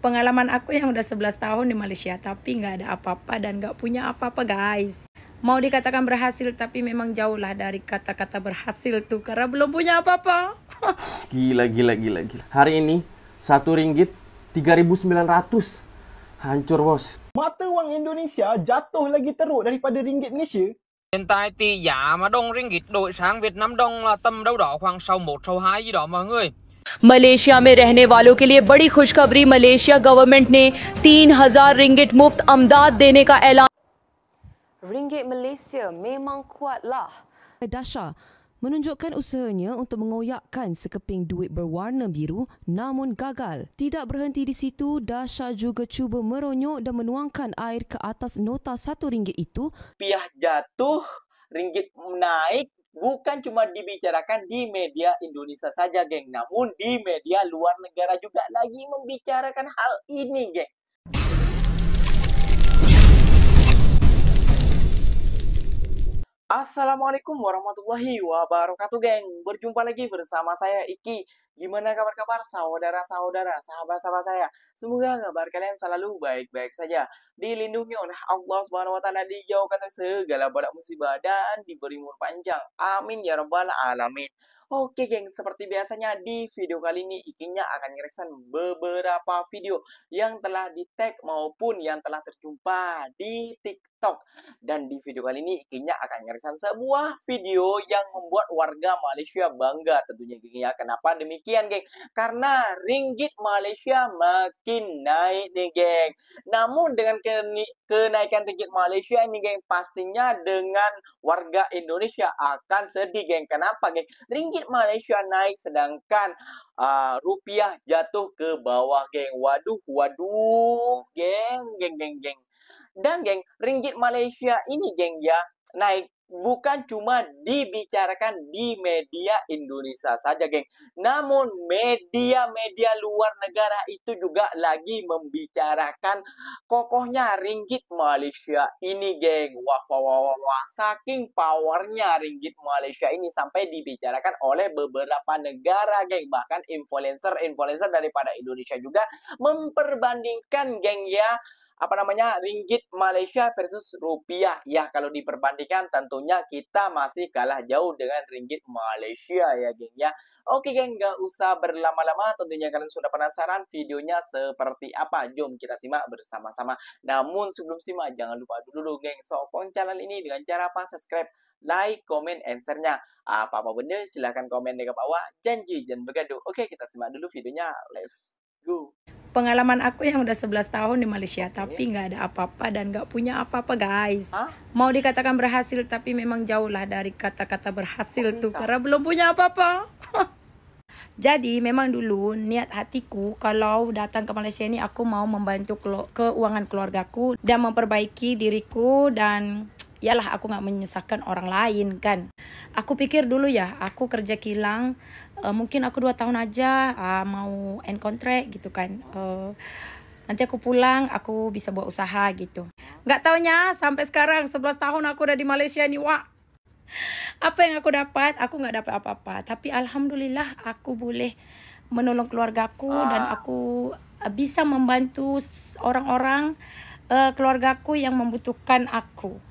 Pengalaman aku yang udah 11 tahun di Malaysia, tapi nggak ada apa-apa dan nggak punya apa-apa guys. Mau dikatakan berhasil, tapi memang jauh lah dari kata-kata berhasil tuh, karena belum punya apa-apa. Gila. Hari ini RM1 3.900. Hancur bos. Mata wang Indonesia jatuh lagi teruk daripada ringgit Malaysia. Hiện tại tỷ giá mà đồng ringgit đổi sang Việt Nam đồng là tầm đâu đó khoảng 61, 62 gì đó mọi người. Malaysia में रहने वालों के लिए बड़ी खुशखबरी। Malaysia government ने 3,000 रिंगिट मुफ्त अमदाद देने का ऐलान। Ringgit Malaysia memang kuatlah. Dasha menunjukkan usahanya untuk mengoyakkan sekeping duit berwarna biru namun gagal. Tidak berhenti di situ, Dasha juga cuba meronyok dan menuangkan air ke atas nota RM1 itu. Rupiah jatuh, ringgit naik, bukan cuma dibicarakan di media Indonesia saja, geng. Namun di media luar negara juga lagi membicarakan hal ini, geng. Assalamualaikum warahmatullahi wabarakatuh, geng. Berjumpa lagi bersama saya Iki. Gimana kabar-kabar saudara-saudara, sahabat-sahabat saya? Semoga kabar kalian selalu baik-baik saja. Dilindungi oleh Allah Subhanahu wa taala, dijauhkan dari segala bala musibah dan diberi umur panjang. Amin ya rabbal alamin. Oke, geng, seperti biasanya di video kali ini Ikinya akan ngereksan beberapa video yang telah di-tag maupun yang telah terjumpa di TikTok. Dan di video kali ini Ikinya akan ngereksan sebuah video yang membuat warga Malaysia bangga tentunya, geng ya. Kenapa demikian, geng? Karena ringgit Malaysia makin naik nih, geng. Namun dengan kenaikan ringgit Malaysia ini, geng, pastinya dengan warga Indonesia akan sedih, geng. Kenapa, geng? Ringgit Malaysia naik sedangkan rupiah jatuh ke bawah, geng. Waduh, geng. Dan, geng, ringgit Malaysia ini, geng, ya, naik bukan cuma dibicarakan di media Indonesia saja, geng. Namun media-media luar negara itu juga lagi membicarakan kokohnya ringgit Malaysia ini, geng. Wah. Saking powernya ringgit Malaysia ini sampai dibicarakan oleh beberapa negara, geng. Bahkan influencer daripada Indonesia juga memperbandingkan, geng, ya, ringgit Malaysia versus rupiah. Ya, kalau diperbandingkan tentunya kita masih kalah jauh dengan ringgit Malaysia ya, geng ya. Oke, geng, nggak usah berlama-lama, tentunya kalian sudah penasaran videonya seperti apa. Jom kita simak bersama-sama. Namun sebelum simak jangan lupa dulu, geng, sokong channel ini dengan cara apa? Subscribe, like, comment, and share-nya. Apa-apa benda silahkan komen di bawah. Janji jangan bergaduh. Oke, kita simak dulu videonya. Let's go. Pengalaman aku yang udah 11 tahun di Malaysia, tapi nggak ada apa-apa dan nggak punya apa-apa guys. Mau dikatakan berhasil, tapi memang jauh lah dari kata-kata berhasil tuh, karena belum punya apa-apa. Jadi memang dulu niat hatiku kalau datang ke Malaysia ini aku mau membantu keuangan keluargaku dan memperbaiki diriku, dan yalah aku nggak menyusahkan orang lain kan. Aku pikir dulu ya, aku kerja kilang, mungkin aku 2 tahun aja mau end contract gitu kan. Nanti aku pulang, aku bisa buat usaha gitu. Nggak taunya sampai sekarang 11 tahun aku udah di Malaysia nih, wah. Apa yang aku dapat? Aku nggak dapat apa-apa. Tapi alhamdulillah aku boleh menolong keluargaku dan aku bisa membantu orang-orang keluargaku yang membutuhkan aku.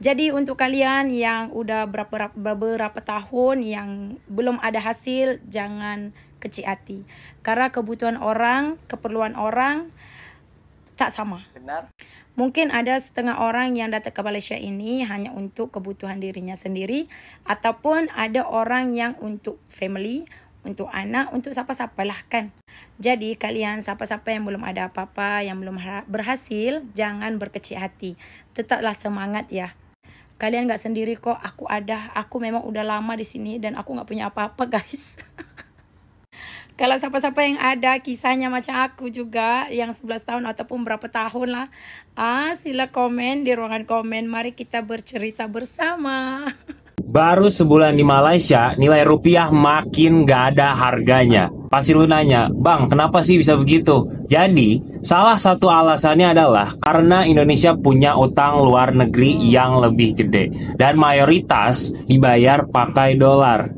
Jadi untuk kalian yang udah beberapa tahun yang belum ada hasil, jangan kecil hati. Karena kebutuhan orang, keperluan orang tak sama. Benar. Mungkin ada setengah orang yang datang ke Malaysia ini hanya untuk kebutuhan dirinya sendiri, ataupun ada orang yang untuk family, untuk anak, untuk siapa-siapalah kan. Jadi kalian siapa-siapa yang belum ada apa-apa, yang belum berhasil, jangan berkecil hati. Tetaplah semangat ya. Kalian nggak sendiri kok, aku ada. Aku memang udah lama di sini dan aku nggak punya apa-apa guys. Kalau siapa-siapa yang ada kisahnya macam aku juga, yang 11 tahun ataupun berapa tahun lah, sila komen di ruangan komen. Mari kita bercerita bersama. Baru sebulan di Malaysia, nilai rupiah makin gak ada harganya. Pasti lu nanya, Bang, kenapa sih bisa begitu? Jadi, salah satu alasannya adalah karena Indonesia punya utang luar negeri yang lebih gede. Dan mayoritas dibayar pakai dolar.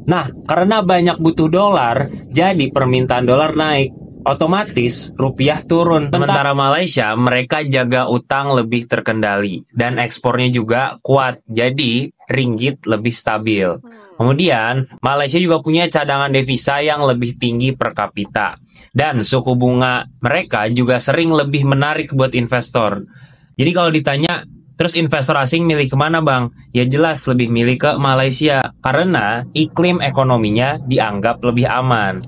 Nah, karena banyak butuh dolar, jadi permintaan dolar naik. otomatis rupiah turun. Sementara Malaysia, mereka jaga utang lebih terkendali dan ekspornya juga kuat. Jadi, ringgit lebih stabil. Kemudian, Malaysia juga punya cadangan devisa yang lebih tinggi per kapita. Dan suku bunga mereka juga sering lebih menarik buat investor. Jadi kalau ditanya, terus investor asing milih kemana bang? Ya jelas lebih milih ke Malaysia. Karena iklim ekonominya dianggap lebih aman.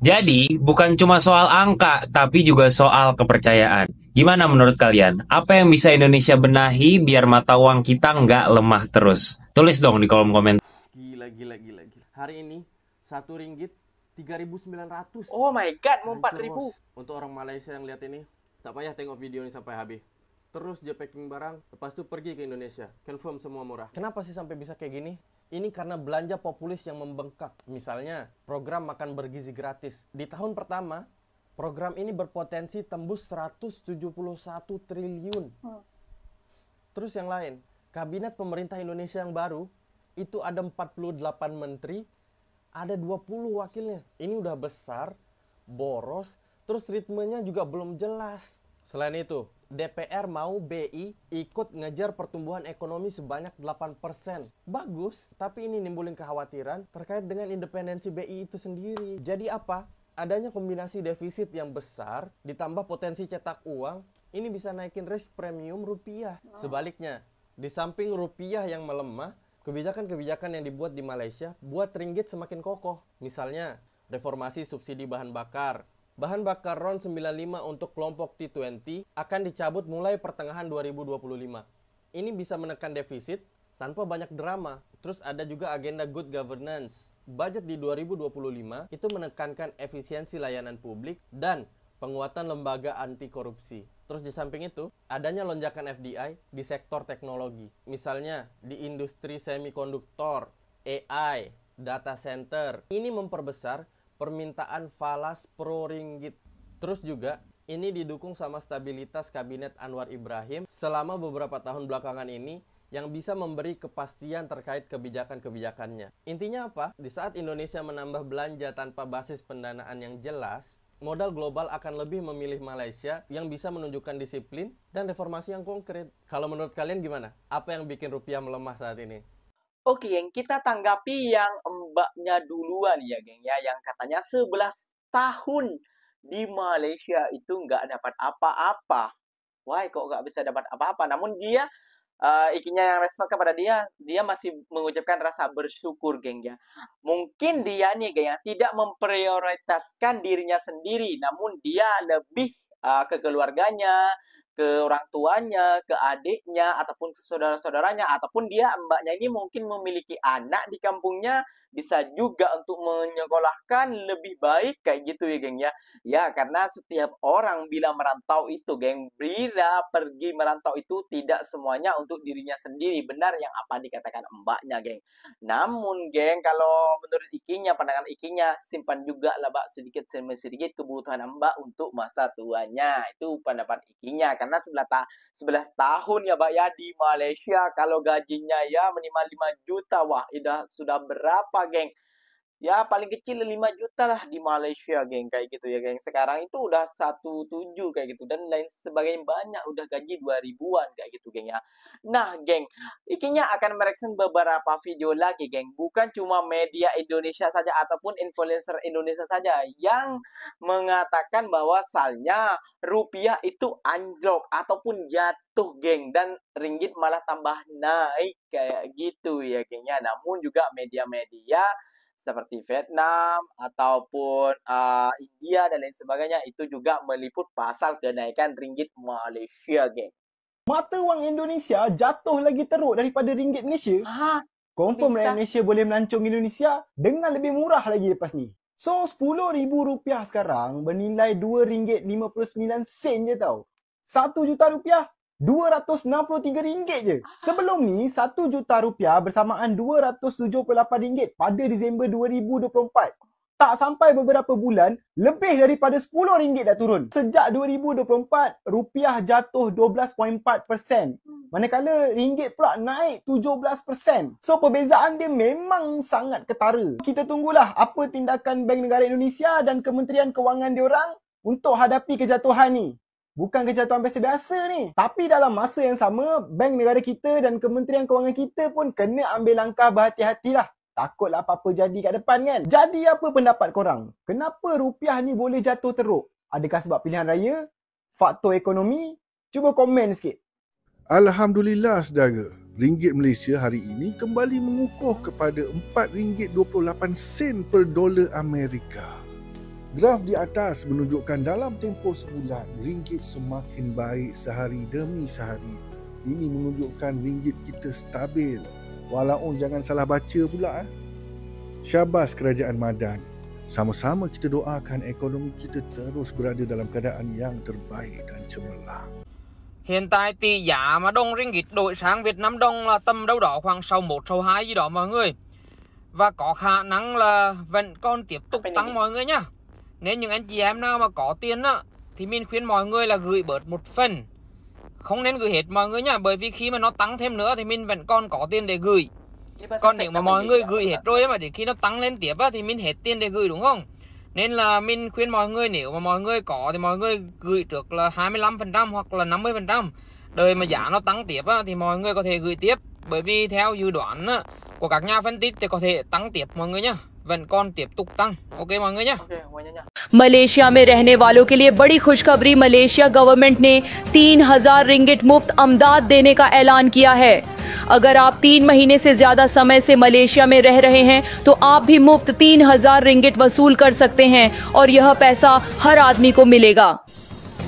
Jadi, bukan cuma soal angka, tapi juga soal kepercayaan. Gimana menurut kalian? Apa yang bisa Indonesia benahi biar mata uang kita nggak lemah terus? Tulis dong di kolom komentar. Gila. Hari ini, 1 ringgit 3.900. Oh my god, mau Hancur, 4.000. bos. Untuk orang Malaysia yang lihat ini, tak payah tengok video ini sampai habis. Terus dia packing barang, lepas itu pergi ke Indonesia. Confirm semua murah. Kenapa sih sampai bisa kayak gini? Ini karena belanja populis yang membengkak. Misalnya, program makan bergizi gratis. Di tahun pertama, program ini berpotensi tembus 171 triliun. Terus yang lain, Kabinet Pemerintah Indonesia yang baru, itu ada 48 menteri, ada 20 wakilnya. Ini udah besar, boros, terus ritmenya juga belum jelas. Selain itu, DPR mau BI ikut ngejar pertumbuhan ekonomi sebanyak 8%. Bagus, tapi ini nimbulin kekhawatiran terkait dengan independensi BI itu sendiri. Jadi apa? Adanya kombinasi defisit yang besar ditambah potensi cetak uang, ini bisa naikin risk premium rupiah. Sebaliknya, di samping rupiah yang melemah, kebijakan-kebijakan yang dibuat di Malaysia buat ringgit semakin kokoh. Misalnya, reformasi subsidi bahan bakar. Bahan bakar RON 95 untuk kelompok T20 akan dicabut mulai pertengahan 2025. Ini bisa menekan defisit tanpa banyak drama. Terus ada juga agenda good governance. Budget di 2025 itu menekankan efisiensi layanan publik dan penguatan lembaga anti korupsi. Terus di samping itu, adanya lonjakan FDI di sektor teknologi. Misalnya di industri semikonduktor, AI, data center. Ini memperbesar permintaan falas pro ringgit. Terus juga ini didukung sama stabilitas kabinet Anwar Ibrahim selama beberapa tahun belakangan ini yang bisa memberi kepastian terkait kebijakan-kebijakannya. Intinya apa? Di saat Indonesia menambah belanja tanpa basis pendanaan yang jelas, modal global akan lebih memilih Malaysia yang bisa menunjukkan disiplin dan reformasi yang konkret. Kalau menurut kalian gimana? Apa yang bikin rupiah melemah saat ini? Oke, yang kita tanggapi yang mbaknya duluan ya, geng ya, yang katanya 11 tahun di Malaysia itu nggak dapat apa-apa. Why kok nggak bisa dapat apa-apa? Namun dia, ikinya yang respect kepada dia masih mengucapkan rasa bersyukur, geng ya. Mungkin dia nih, geng ya, tidak memprioritaskan dirinya sendiri, namun dia lebih ke keluarganya, ke orang tuanya, ke adiknya, ataupun ke saudara-saudaranya, ataupun dia, mbaknya ini mungkin memiliki anak di kampungnya, bisa juga untuk menyekolahkan lebih baik, kayak gitu ya, geng ya. Ya, karena setiap orang bila merantau itu, geng, bila pergi merantau itu tidak semuanya untuk dirinya sendiri, benar yang apa dikatakan mbaknya, geng. Namun, geng, kalau menurut ikinya, pandangan ikinya, simpan juga lah, mbak, sedikit demi sedikit kebutuhan mbak untuk masa tuanya. Itu pendapat ikinya. Karena 11 tahun ya, mbak ya, di Malaysia, kalau gajinya ya minimal 5 juta, wah, sudah berapa, geng? Ya, paling kecil 5 juta lah di Malaysia, geng, kayak gitu ya, geng. Sekarang itu udah 1,7 kayak gitu, dan lain sebagainya, banyak, udah gaji 2 ribuan kayak gitu, geng ya. Nah, geng, ikinya akan mereaction beberapa video lagi, geng. Bukan cuma media Indonesia saja ataupun influencer Indonesia saja yang mengatakan bahwasalnya rupiah itu anjlok ataupun jatuh, geng, dan ringgit malah tambah naik kayak gitu ya, geng ya. Namun juga media-media seperti Vietnam ataupun India dan lain sebagainya itu juga meliput pasal kenaikan ringgit Malaysia, geng. Mata wang Indonesia jatuh lagi teruk daripada ringgit Malaysia. Confirm rakyat Malaysia boleh melancong Indonesia dengan lebih murah lagi lepas ni. So, RM10,000 sekarang bernilai RM2.59 je tau. RM1 juta RM263 je. Sebelum ni, RM1 juta bersamaan RM278 pada Disember 2024. Tak sampai beberapa bulan, lebih daripada RM10 dah turun. Sejak 2024, rupiah jatuh 12.4%. Manakala ringgit pula naik 17%. So, perbezaan dia memang sangat ketara. Kita tunggulah apa tindakan Bank Negara Indonesia dan Kementerian Kewangan diorang untuk hadapi kejatuhan ni. Bukan kejatuhan biasa-biasa ni. Tapi dalam masa yang sama, bank negara kita dan Kementerian Kewangan kita pun kena ambil langkah berhati-hatilah. Takutlah apa-apa jadi kat depan kan. Jadi apa pendapat korang? Kenapa rupiah ni boleh jatuh teruk? Adakah sebab pilihan raya? Faktor ekonomi? Cuba komen sikit. Alhamdulillah saudara, ringgit Malaysia hari ini kembali mengukuh kepada RM4.28 per dolar Amerika. Graf di atas menunjukkan dalam tempoh sebulan, ringgit semakin baik sehari demi sehari. Ini menunjukkan ringgit kita stabil. Walaupun jangan salah baca pula. Syabas Kerajaan Madani. Sama-sama kita doakan ekonomi kita terus berada dalam keadaan yang terbaik dan cemerlang. Hiện tại tỷ giá mà đồng ringgit đổi sang Việt Nam đồng là tầm đâu đó khoảng 61, 62 gì đó mọi người. Và có khả năng là vẫn còn tiếp tục tăng mọi người nhá. Nên những anh chị em nào mà có tiền á thì mình khuyên mọi người là gửi bớt một phần. Không nên gửi hết mọi người nhá, bởi vì khi mà nó tăng thêm nữa thì mình vẫn còn có tiền để gửi. Còn nếu mà mọi người gửi hết rồi mà đến khi nó tăng lên tiếp á thì mình hết tiền để gửi đúng không? Nên là mình khuyên mọi người nếu mà mọi người có thì mọi người gửi trước là 25% hoặc là 50%. Đời mà giá nó tăng tiếp á, thì mọi người có thể gửi tiếp. Bởi vì theo dự đoán á, của các nhà phân tích thì có thể tăng tiếp mọi người nhá. Vẫn còn tiếp tục tăng. Ok mọi người nhá. Malaysia में रहने वालों के लिए बड़ी खुशखबरी। Malaysia government ने 3,000 रिंगिट मुफ्त अमदाद देने का ऐलान किया है। अगर आप 3 महीने से ज्यादा समय से मलेशिया में रह रहे हैं तो आप भी मुफ्त 3,000 रिंगिट वसूल कर सकते हैं और यह पैसा हर आदमी को मिलेगा।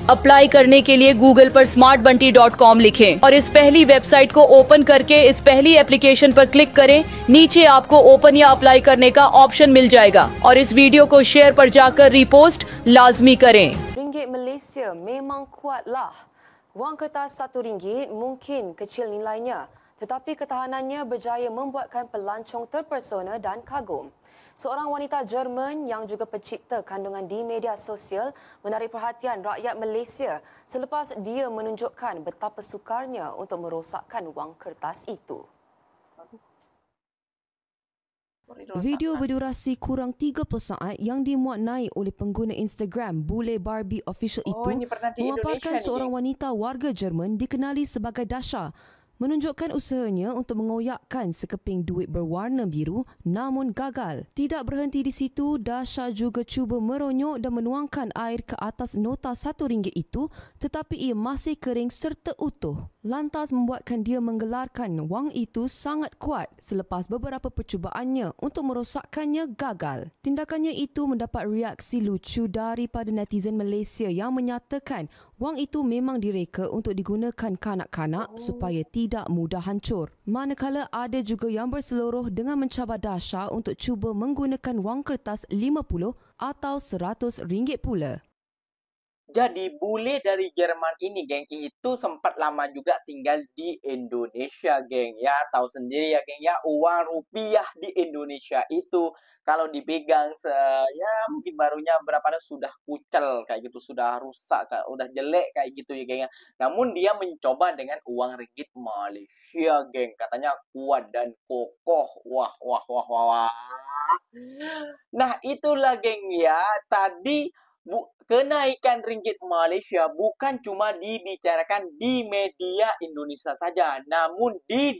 अप्लाई करने के लिए गूगल पर smartbunty.com लिखें और इस पहली वेबसाइट को ओपन करके इस पहली एप्लीकेशन पर क्लिक करें। नीचे आपको ओपन या अप्लाई करने का ऑप्शन मिल जाएगा और इस वीडियो को शेयर पर जाकर रिपोस्ट लाजमी करें। Ringgit Malaysia memang kuatlah. Wang kertas RM1 mungkin kecil nilainya, tetapi ketahanannya berjaya membuatkan pelancong terpersona dan kagum. Seorang wanita Jerman yang juga pencipta kandungan di media sosial menarik perhatian rakyat Malaysia selepas dia menunjukkan betapa sukarnya untuk merosakkan wang kertas itu. Video berdurasi kurang 30 saat yang dimuat naik oleh pengguna Instagram Bule Barbie Official itu memaparkan seorang wanita warga Jerman dikenali sebagai Dasha menunjukkan usahanya untuk mengoyakkan sekeping duit berwarna biru namun gagal. Tidak berhenti di situ, Dasha juga cuba meronyok dan menuangkan air ke atas nota RM1 itu tetapi ia masih kering serta utuh. Lantas membuatkan dia menggelarkan wang itu sangat kuat selepas beberapa percubaannya untuk merosakkannya gagal. Tindakannya itu mendapat reaksi lucu daripada netizen Malaysia yang menyatakan wang itu memang direka untuk digunakan kanak-kanak supaya tidak mudah hancur. Manakala ada juga yang berseluruh dengan mencabar Dasha untuk cuba menggunakan wang kertas RM50 atau RM100 pula. Jadi bule dari Jerman ini, geng, itu sempat lama juga tinggal di Indonesia, geng. Ya, tahu sendiri ya, geng, ya, uang rupiah di Indonesia itu kalau dipegang ya mungkin barunya berapa tahun sudah kucel kayak gitu, sudah rusak, udah jelek kayak gitu ya, geng. Ya. Namun dia mencoba dengan uang ringgit Malaysia, geng. Katanya kuat dan kokoh. Wah. Nah, itulah, geng, ya. Tadi kenaikan ringgit Malaysia bukan cuma dibicarakan di media Indonesia saja, namun di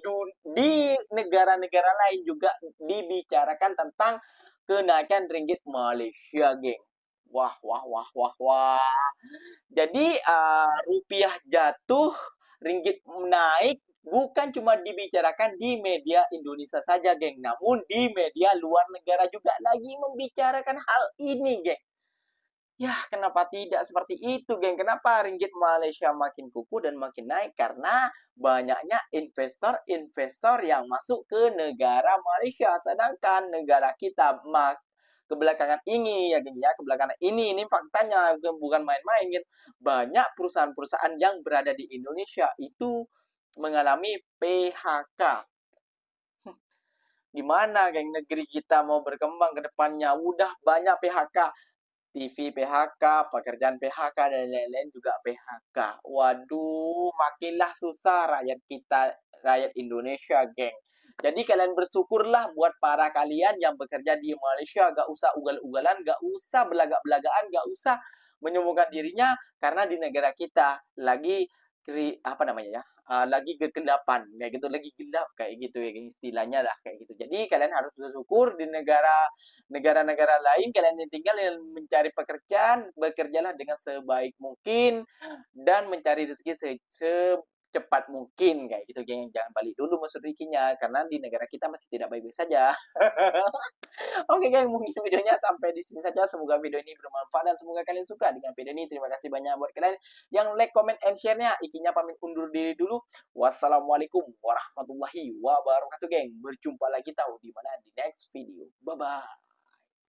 negara-negara lain juga dibicarakan tentang kenaikan ringgit Malaysia, geng. Wah. Jadi rupiah jatuh, ringgit naik bukan cuma dibicarakan di media Indonesia saja, geng, namun di media luar negara juga lagi membicarakan hal ini, geng. Ya, kenapa tidak seperti itu, geng? Kenapa ringgit Malaysia makin kukuh dan makin naik? Karena banyaknya investor yang masuk ke negara Malaysia. Sedangkan negara kita kebelakangan ini, ya, geng, ya, kebelakangan ini faktanya bukan main-main, geng. Banyak perusahaan-perusahaan yang berada di Indonesia itu mengalami PHK. Gimana, geng, negeri kita mau berkembang ke depannya? Udah banyak PHK. TV PHK, pekerjaan PHK, dan lain-lain juga PHK. Waduh, makinlah susah rakyat kita, rakyat Indonesia, geng. Jadi kalian bersyukurlah buat para kalian yang bekerja di Malaysia. Gak usah ugal-ugalan, gak usah belagak-belagaan, gak usah menyembuhkan dirinya karena di negara kita lagi lagi kegelapan kayak gitu, lagi gelap kayak gitu ya istilahnya lah kayak gitu. Jadi kalian harus bersyukur di negara-negara lain kalian yang tinggal yang mencari pekerjaan, bekerjalah dengan sebaik mungkin dan mencari rezeki secepat mungkin kayak gitu, geng. Jangan balik dulu maksud rezekinya karena di negara kita masih tidak baik-baik saja. Oke geng, mungkin videonya sampai di sini saja. Semoga video ini bermanfaat dan semoga kalian suka dengan video ini. Terima kasih banyak buat kalian yang like, comment, and share-nya. Ikinya pamit undur diri dulu. Wassalamualaikum warahmatullahi wabarakatuh geng. Berjumpa lagi tahu di mana di next video. Bye bye.